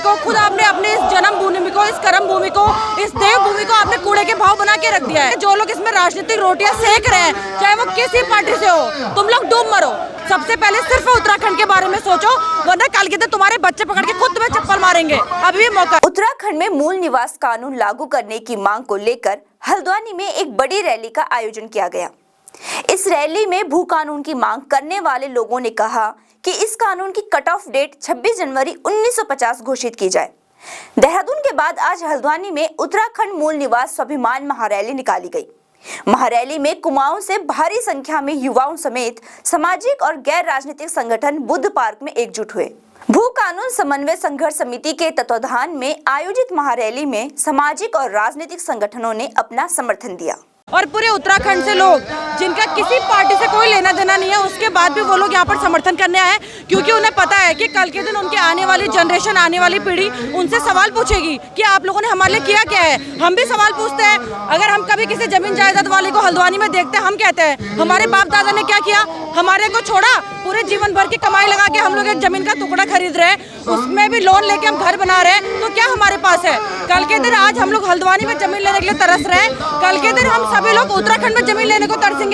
को, खुद आपने अपने इस जन्म भूमि को, इस कर्म भूमि को, इस देव भूमि को आपने कूड़े के भाव बना के रख दिया है। जो लोग इसमें राजनीतिक रोटियां सेक रहे हैं, चाहे वो किसी पार्टी से हो, तुम लोग डूब मरो। सबसे पहले सिर्फ उत्तराखंड के बारे में सोचो, वरना कल के दिन तुम्हारे बच्चे पकड़ के खुद तुम्हें चप्पल मारेंगे। अभी भी मौका। उत्तराखंड में मूल निवास कानून लागू करने की मांग को लेकर हल्द्वानी में एक बड़ी रैली का आयोजन किया गया। इस रैली में भू कानून की मांग करने वाले लोगों ने कहा कि इस कानून की कट ऑफ डेट 26 जनवरी 1950 घोषित की जाए। देहरादून के बाद आज हल्द्वानी में उत्तराखंड मूल निवास स्वाभिमान महारैली निकाली गई। महारैली में कुमाऊं से भारी संख्या में युवाओं समेत सामाजिक और गैर राजनीतिक संगठन बुद्ध पार्क में एकजुट हुए। भू कानून समन्वय संघर्ष समिति के तत्वाधान में आयोजित महारैली में सामाजिक और राजनीतिक संगठनों ने अपना समर्थन दिया। और पूरे उत्तराखंड से लोग जिनका किसी पार्टी से कोई लेना देना नहीं है, उसके बाद भी वो लोग यहाँ पर समर्थन करने आए, क्योंकि उन्हें पता है कि कल के दिन उनके आने वाली जनरेशन, आने वाली पीढ़ी उनसे सवाल पूछेगी कि आप लोगों ने हमारे लिए किया क्या है। हम भी सवाल पूछते हैं। अगर हम कभी किसी जमीन जायदाद वाले को हल्द्वानी में देखते हैं, हम कहते हैं हमारे बाप दादा ने क्या किया, हमारे को छोड़ा, पूरे जीवन भर की कमाई लगा के हम लोग एक जमीन का टुकड़ा खरीद रहे हैं, उसमें भी लोन लेके हम घर बना रहे हैं, तो क्या हमारे पास है। कल के दिन आज हम लोग हल्द्वानी में जमीन लेने के लिए तरस रहे हैं, कल के दिन हम सभी लोग उत्तराखंड में जमीन लेने को तरसेंगे।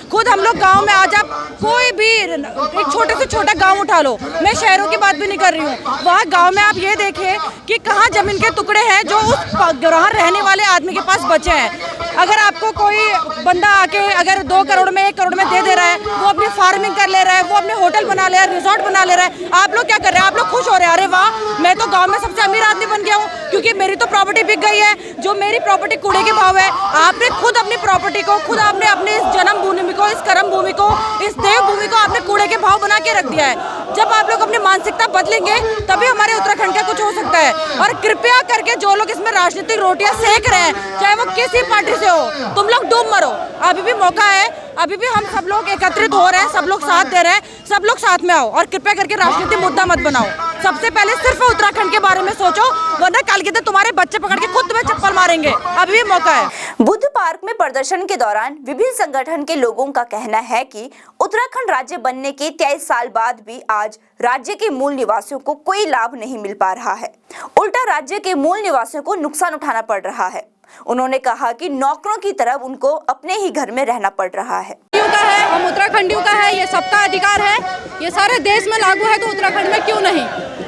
खुद हम लोग गांव में आज आप कोई भी एक छोटे से छोटा गांव उठा लो, मैं शहरों की बात भी नहीं कर रही हूँ, वहाँ गांव में आप ये देखिए कि कहाँ जमीन के टुकड़े हैं जो उस वहाँ रहने वाले आदमी के पास बचे हैं। अगर आपको कोई बंदा आके अगर 2 करोड़ में 1 करोड़ में दे दे रहा है, वो अपनी फार्मिंग कर ले रहा है, वो अपने होटल बना ले रहा है, रिजॉर्ट बना ले रहा है, आप लोग क्या कर रहे हैं? आप लोग खुश हो रहे हैं, अरे वाह मैं तो गांव में सबसे अमीर आदमी बन गया हूँ क्योंकि मेरी तो प्रॉपर्टी बिक गई है। जो मेरी प्रॉपर्टी कूड़े के भाव है, आपने खुद अपनी प्रॉपर्टी को, खुद आपने अपने इस जन्म भूमि को, इस कर्म भूमि को, इस देव भूमि को आपने कूड़े के भाव बना के रख दिया है। जब आप लोग अपनी मानसिकता बदलेंगे तभी हमारे उत्तराखंड का कुछ हो सकता है। और कृपया करके जो लोग इसमें राजनीतिक रोटियां सेक रहे हैं, चाहे वो किसी पार्टी से हो, तुम लोग डूब मरो। अभी भी मौका है, अभी भी हम सब लोग एकत्रित हो रहे हैं, सब लोग साथ दे रहे हैं, सब लोग साथ में आओ और कृपया करके राजनीतिक मुद्दा मत बनाओ। सबसे पहले सिर्फ उत्तराखंड के बारे में सोचो, वरना कल के दिन तुम्हारे बच्चे पकड़ के खुद तुम्हें चप्पल मारेंगे। अभी भी मौका है। बुद्ध पार्क में प्रदर्शन के दौरान विभिन्न संगठन के लोगों का कहना है कि उत्तराखंड राज्य बनने के 23 साल बाद भी आज राज्य के मूल निवासियों को कोई लाभ नहीं मिल पा रहा है, उल्टा राज्य के मूल निवासियों को नुकसान उठाना पड़ रहा है। उन्होंने कहा कि नौकरों की तरह उनको अपने ही घर में रहना पड़ रहा है। हम उत्तराखंडियों का है, ये सबका अधिकार है, ये सारे देश में लागू है, तो उत्तराखंड में क्यों नहीं।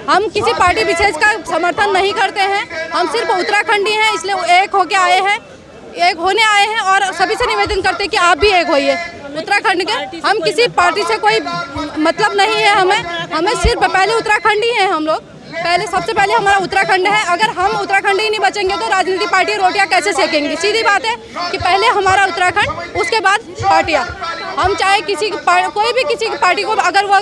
हम किसी पार्टी विशेष का समर्थन नहीं करते हैं, हम सिर्फ उत्तराखंडी हैं, इसलिए एक होके आए हैं, एक होने आए हैं और सभी से निवेदन करते हैं कि आप भी एक होइए उत्तराखंड के। हम किसी पार्टी से कोई मतलब नहीं है, हमें सिर्फ पहले उत्तराखंडी हैं हम लोग। पहले सबसे पहले हमारा उत्तराखंड है। अगर हम उत्तराखंड ही नहीं बचेंगे तो राजनीतिक पार्टी रोटियां कैसे सेकेंगी। सीधी बात है कि पहले हमारा उत्तराखंड, उसके बाद पार्टियां। हम चाहे कोई भी किसी की पार्टी को अगर वो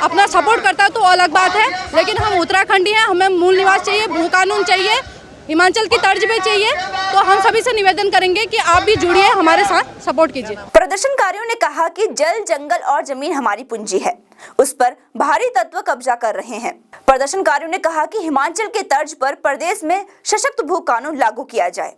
अपना सपोर्ट करता है तो अलग बात है, लेकिन हम उत्तराखंडी हैं, हमें मूल निवास चाहिए, भू कानून चाहिए, हिमाचल की तर्ज पे चाहिए। तो हम सभी से निवेदन करेंगे कि आप भी जुड़िए, हमारे साथ सपोर्ट कीजिए। प्रदर्शनकारियों ने कहा कि जल, जंगल और जमीन हमारी पूंजी है, उस पर भारी तत्व कब्जा कर रहे हैं। प्रदर्शनकारियों ने कहा कि हिमाचल के तर्ज पर प्रदेश में सशक्त भू कानून लागू किया जाए।